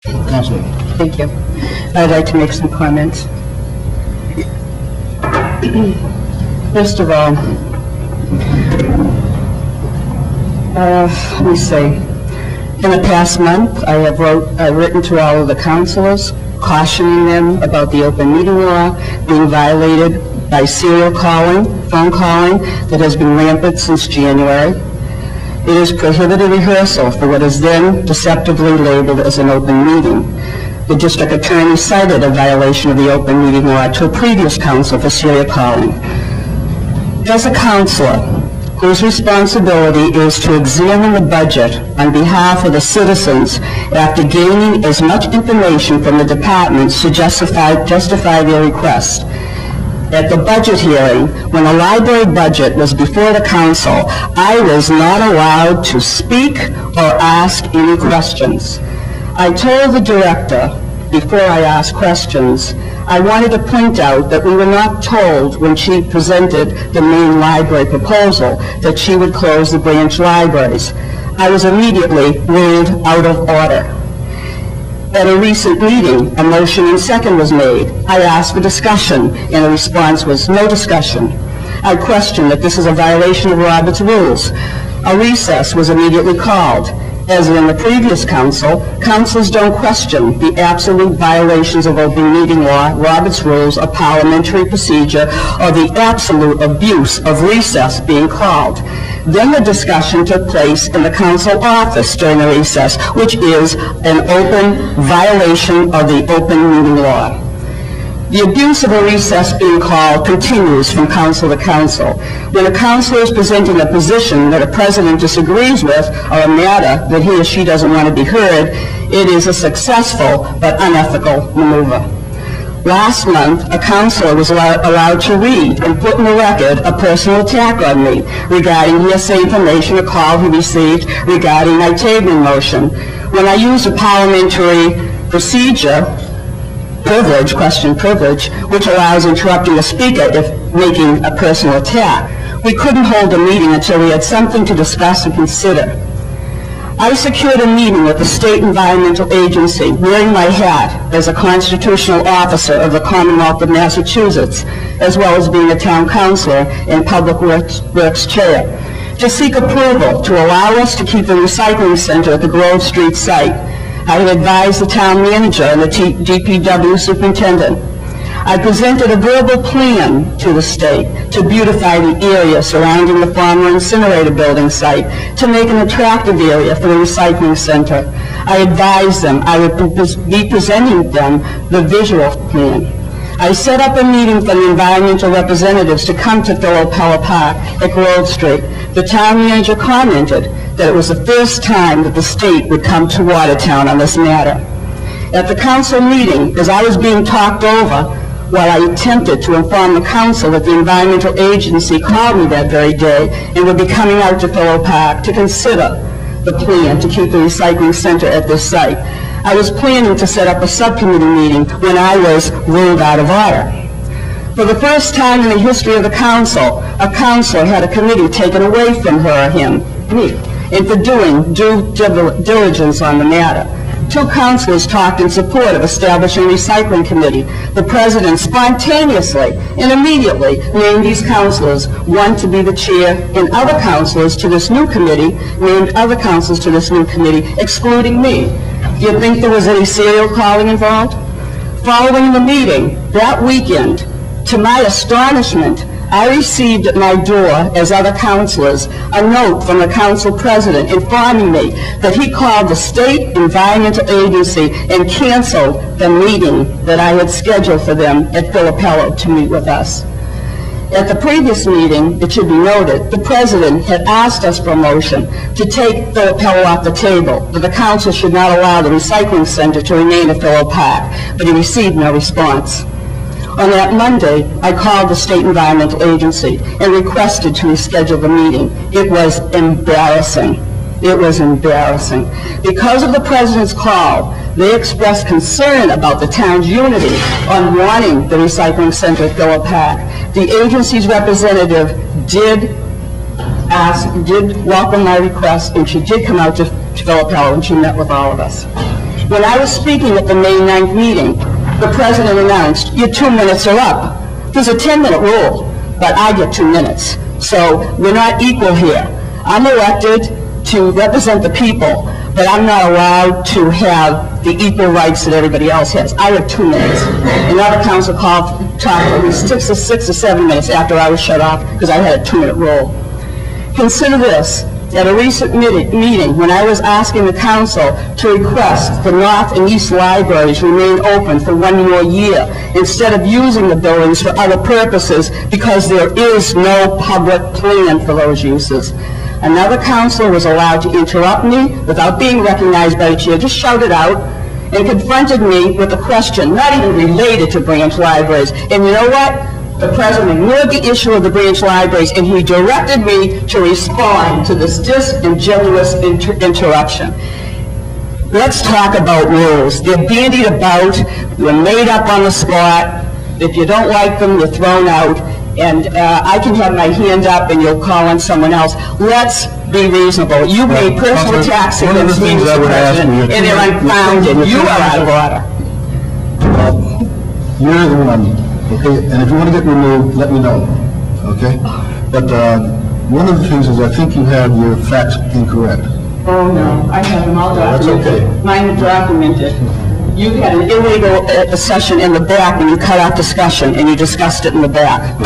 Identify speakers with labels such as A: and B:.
A: Councillor.
B: Thank you. I'd like to make some comments. First of all, let me see. In the past month, I've written to all of the councillors, cautioning them about the open meeting law being violated by serial calling, phone calling, that has been rampant since January. It is prohibited rehearsal for what is then deceptively labeled as an open meeting. The district attorney cited a violation of the open meeting law to a previous council for serial calling. As a councillor whose responsibility is to examine the budget on behalf of the citizens after gaining as much information from the departments to justify their request, at the budget hearing, when the library budget was before the council, I was not allowed to speak or ask any questions. I told the director, before I asked questions, I wanted to point out that we were not told when she presented the main library proposal that she would close the branch libraries. I was immediately ruled out of order. At a recent meeting, a motion and second was made. I asked for discussion, and the response was no discussion. I questioned that this is a violation of Robert's rules. A recess was immediately called. As in the previous council, councils don't question the absolute violations of open meeting law, Robert's rules of parliamentary procedure, or the absolute abuse of recess being called. Then the discussion took place in the council office during the recess, which is an open violation of the open meeting law. The abuse of a recess being called continues from council to council. When a councilor is presenting a position that a president disagrees with or a matter that he or she doesn't want to be heard, it is a successful but unethical maneuver. Last month, a councilor was allowed to read and put in the record a personal attack on me regarding hearsay information, a call he received regarding my tabling motion. When I used a parliamentary procedure, question privilege, which allows interrupting a speaker if making a personal attack, we couldn't hold a meeting until we had something to discuss and consider. I secured a meeting with the State Environmental Agency, wearing my hat as a constitutional officer of the Commonwealth of Massachusetts, as well as being a town councilor and public works chair, to seek approval to allow us to keep the recycling center at the Grove Street site. I had advised the town manager and the DPW superintendent. I presented a verbal plan to the state to beautify the area surrounding the former incinerator building site to make an attractive area for the recycling center. I advised them I would be presenting them the visual plan. I set up a meeting for the environmental representatives to come to Philadelphia Park at Grove Street. The town manager commented that it was the first time that the state would come to Watertown on this matter. At the council meeting, as I was being talked over, while I attempted to inform the council that the environmental agency called me that very day and would be coming out to Philadelphia Park to consider the plan to keep the recycling center at this site, I was planning to set up a subcommittee meeting when I was ruled out of order. For the first time in the history of the council, a councilor had a committee taken away from her or him, me, and for doing due diligence on the matter. Two councilors talked in support of establishing a recycling committee. The president spontaneously and immediately named these councilors, one to be the chair, and other councilors to this new committee named other councilors to this new committee, excluding me. Do you think there was any serial calling involved? Following the meeting that weekend, to my astonishment, I received at my door, as other councilors, a note from the council president informing me that he called the State Environmental Agency and canceled the meeting that I had scheduled for them at Philadelphia to meet with us. At the previous meeting, it should be noted, the president had asked us for a motion to take Philadelphia off the table, that the council should not allow the recycling center to remain at Philadelphia Park, but he received no response. On that Monday, I called the State Environmental Agency and requested to reschedule the meeting. It was embarrassing. It was embarrassing. Because of the president's call, they expressed concern about the town's unity on wanting the recycling center at Philadelphia Park. The agency's representative did welcome my request, and she did come out to Philadelphia and she met with all of us. When I was speaking at the May 9th meeting, the president announced, your 2 minutes are up. There's a 10-minute rule, but I get 2 minutes. So we're not equal here. I'm elected to represent the people, but I'm not allowed to have the equal rights that everybody else has. I have 2 minutes. Another council talked at least 6 or 7 minutes after I was shut off because I had a 2-minute rule. Consider this. At a recent meeting, when I was asking the council to request the North and East libraries remain open for 1 more year instead of using the buildings for other purposes because there is no public plan for those uses. Another councilor was allowed to interrupt me without being recognized by the chair, just shouted out and confronted me with a question not even related to branch libraries. And you know what? The president ignored the issue of the branch libraries, and he directed me to respond to this disingenuous interruption. Let's talk about rules. They're bandied about, they're made up on the spot. If you don't like them, you're thrown out. And I can have my hand up and you'll call on someone else. Let's be reasonable. You made personal attacks against me, Mr. President, and they're unfounded. You are out of order.
A: You're the one. Okay, and if you want to get removed, let me know, okay? But one of the things is I think you have your facts incorrect.
B: Oh, no, I have them all documented.
A: That's okay.
B: Mine are documented. You had an illegal session in the back when you cut off discussion, and you discussed it in the back.